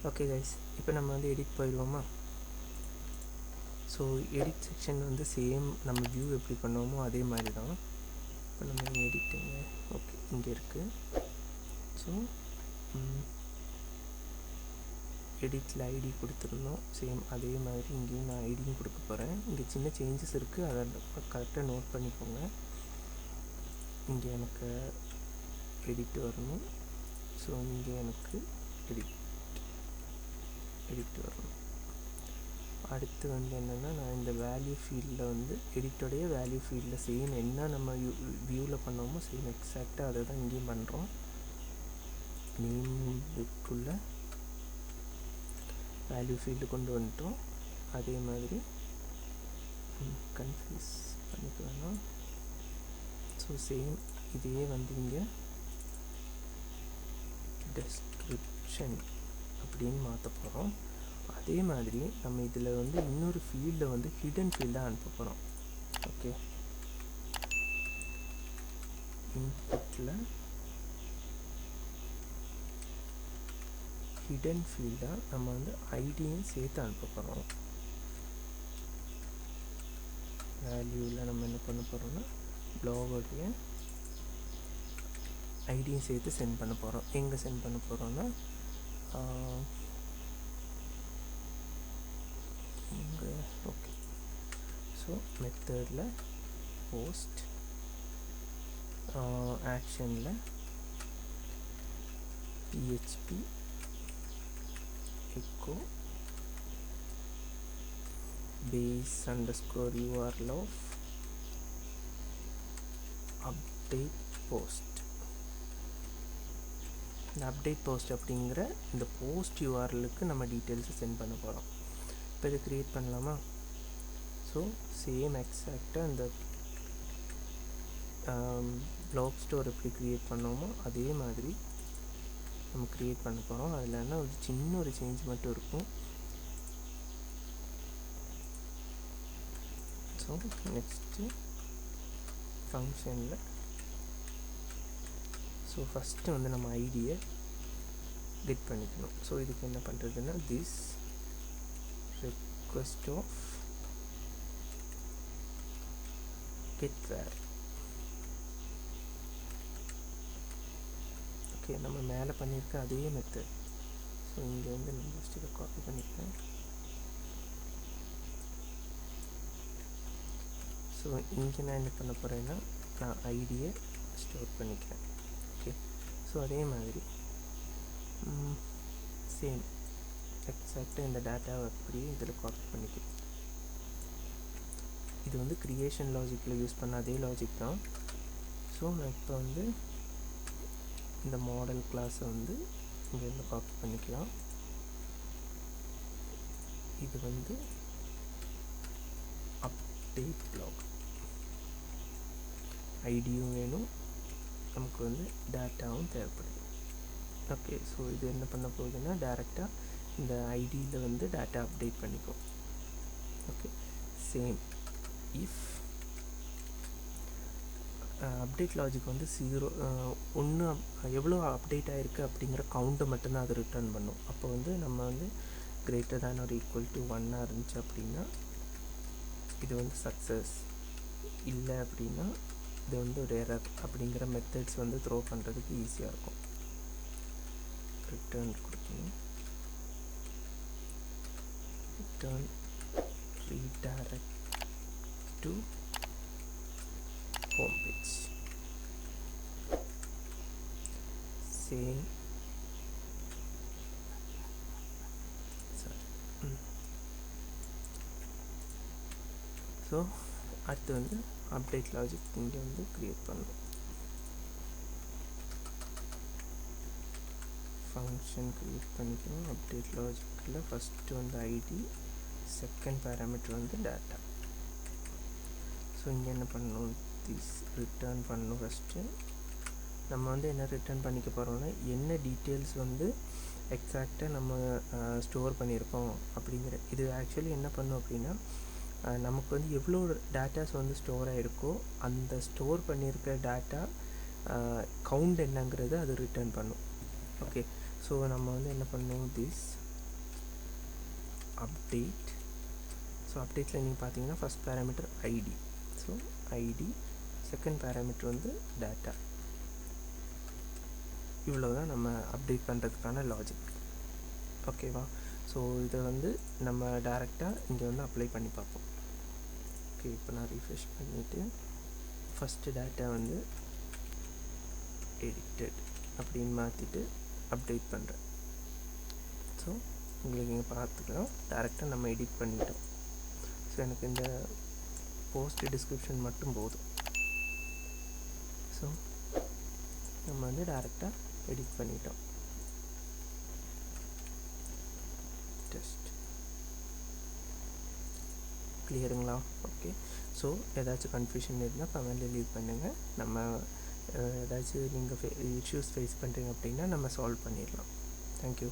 Okay guys, இப்போ நம்ம வந்து எடிட் போயிடுவோமா? ஸோ எடிட் செக்ஷன் வந்து சேம் நம்ம வியூ எப்படி பண்ணுவோமோ அதே மாதிரி தான். இப்போ நம்ம எடிட்டுங்க, ஓகே இங்கே இருக்குது. ஸோ எடிட்டில் ஐடி கொடுத்துருந்தோம், சேம் அதே மாதிரி இங்கேயும் நான் ஐடியும் கொடுக்க போகிறேன். இங்கே சின்ன சேஞ்சஸ் இருக்குது, அதை கரெக்டாக நோட் பண்ணிக்கோங்க. இங்கே எனக்கு எடிட் வரணும். ஸோ இங்கே எனக்கு எடிட் வரணும். அடுத்து வந்து என்னென்னா, நான் இந்த வேல்யூ ஃபீல்டில் வந்து எடிட்டோடைய வேல்யூ ஃபீல்டில் சேம் என்ன நம்ம வியூவில் பண்ணோமோ சேம் எக்ஸாக்டாக அதை தான் இங்கேயும் பண்ணுறோம். நேம் புக்குள்ள வேல்யூ ஃபீல்டு கொண்டு வந்துட்டோம். அதே மாதிரி கன்ஃபியூஸ் பண்ணிக்க வேணாம். ஸோ சேம் இதையே வந்து இங்கே டெஸ்கிரிப்ஷன் அப்படின்னு மாற்ற போகிறோம். அதே மாதிரி நம்ம இதில் வந்து இன்னொரு ஃபீல்டை வந்து ஹிடன் ஃபீல்டாக அனுப்ப போகிறோம். ஓகே, இன்புட்டில் ஹிடன் ஃபீல்டாக நம்ம வந்து ஐடியும் சேர்த்து அனுப்ப போகிறோம். வேல்யூவில் நம்ம என்ன பண்ண போகிறோம்னா ப்ளாகோடைய ஐடியும் சேர்த்து சென்ட் பண்ண போகிறோம். எங்கே சென்ட் பண்ண போகிறோன்னா இங்கே. ஓகே, ஸோ மெத்தடில் போஸ்ட் ஆக்ஷனில் PHP echo base underscore URL of update post. இந்த அப்டேட் போஸ்ட் அப்படிங்கிற இந்த போஸ்ட் யூஆர்எலுக்கு நம்ம டீட்டெயில்ஸை சென்ட் பண்ண போகிறோம். இப்போ இதை க்ரியேட் பண்ணலாமா? ஸோ சேம் எக்ஸாக்டாக இந்த ப்ளாக் ஸ்டோர் எப்படி க்ரியேட் பண்ணோமோ அதே மாதிரி நம்ம க்ரியேட் பண்ண போகிறோம். அதில் என்ன ஒரு சின்ன ஒரு சேஞ்ச் மட்டும் இருக்கும். ஸோ நெக்ஸ்ட்டு ஃபங்க்ஷனில் ஸோ ஃபஸ்ட்டு வந்து நம்ம ஐடியை கெட் பண்ணிக்கணும். ஸோ இதுக்கு என்ன பண்ணுறதுன்னா this request of get where. Okay, நம்ம மேலே பண்ணியிருக்க அதே மெத்தட். ஸோ இங்கே வந்து நம்ம ஜஸ்ட் இதை காப்பி பண்ணிக்கிறேன். ஸோ இங்கே நான் என்ன பண்ண போகிறேன்னா நான் ஐடியை ஸ்டோர் பண்ணிக்கிறேன். ஓகே, ஸோ அதே மாதிரி சேம் எக்ஸாக்டாக இந்த டேட்டாவை அப்படியே இதில் காப்பி பண்ணிக்கிறேன். இது வந்து க்ரியேஷன் லாஜிக்கில் யூஸ் பண்ண அதே லாஜிக் தான். ஸோ நான் இப்போ வந்து இந்த மாடல் கிளாஸை வந்து இங்கேருந்து காப்பி பண்ணிக்கலாம். இது வந்து அப்டேட் பிளாக் ஐடியும் வேணும், நமக்கு வந்து டேட்டாவும் தேவைப்படுது. ஓகே, ஸோ இது என்ன பண்ண போகுதுன்னா டைரெக்டாக இந்த ஐடியில் வந்து டேட்டா அப்டேட் பண்ணிக்கும். Okay, same if update logic வந்து 0 1 எவ்வளோ அப்டேட் ஆகிருக்கு அப்படிங்கிற கவுண்ட்டை மட்டும்தான் அது ரிட்டர்ன் பண்ணும். அப்போ வந்து நம்ம வந்து கிரேட்டர் தேன் ஒரு ஈக்குவல் டு 1 இருந்துச்சு அப்படின்னா இது வந்து சக்ஸஸ், இல்லை அப்படின்னா இது வந்து ஒரு எரர் அப்படிங்கிற மெத்தட்ஸ் வந்து த்ரோ பண்ணுறதுக்கு ஈஸியாக இருக்கும். ரிட்டர்ன் கொடுக்கணும், return redirect to home page. Same so அடுத்து வந்து அப்டேட் லாஜிக் இங்கே வந்து க்ரியேட் பண்ணணும். ஃபங்க்ஷன் க்ரியேட் பண்ணிக்கணும். அப்டேட் லாஜிக்கில் ஃபஸ்ட்டு வந்து ஐடி, செகண்ட் பேராமீட்டர் வந்து டேட்டா. ஸோ இங்கே என்ன பண்ணணும், திஸ் ரிட்டர்ன் பண்ணணும். ஃபஸ்ட்டு நம்ம வந்து என்ன ரிட்டர்ன் பண்ணிக்க போகிறோம்னா என்ன டீட்டெயில்ஸ் வந்து எக்ஸாக்டாக நம்ம ஸ்டோர் பண்ணியிருக்கோம் அப்படிங்கிற. இது ஆக்சுவலி என்ன பண்ணும் அப்படின்னா நமக்கு வந்து எவ்வளோ டேட்டாஸ் வந்து ஸ்டோர் ஆகிருக்கோ அந்த ஸ்டோர் பண்ணியிருக்க டேட்டா கவுண்ட் என்னங்கிறது அது ரிட்டர்ன் பண்ணும். ஓகே, ஸோ நம்ம வந்து என்ன பண்ணணும், திஸ் அப்டேட். ஸோ அப்டேட்டில் நீங்கள் பார்த்தீங்கன்னா first parameter ID. So ID, second parameter வந்து டேட்டா. இவ்வளோ தான் நம்ம அப்டேட் பண்ணுறதுக்கான லாஜிக். ஓகேவா? ஸோ இதை வந்து நம்ம டேரெக்டாக இங்கே வந்து அப்ளை பண்ணி பார்ப்போம். ஓகே, இப்போ நான் ரீஃப்ரெஷ் பண்ணிவிட்டு ஃபஸ்ட்டு டேட்டா வந்து எடிட்டட் அப்படின்னு மாற்றிட்டு அப்டேட் பண்ணுறேன். ஸோ உங்களுக்கு இங்கே பார்த்துக்கலாம், டேரெக்டாக நம்ம எடிட் பண்ணிட்டோம். ஸோ எனக்கு இந்த போஸ்ட் டிஸ்கிரிப்ஷன் மட்டும் போதும். ஸோ நம்ம வந்து டேரெக்டாக எடிட் பண்ணிட்டோம். டெஸ்ட் கிளியருங்களா? ஓகே. ஸோ ஏதாச்சும் கன்ஃபியூஷன் இருந்தால் கமெண்ட்டில் லீவ் பண்ணுங்கள். நம்ம ஏதாச்சும் நீங்கள் இஷ்யூஸ் ஃபேஸ் பண்ணுறீங்க அப்படின்னா நம்ம சால்வ் பண்ணிடலாம். தேங்க்யூ.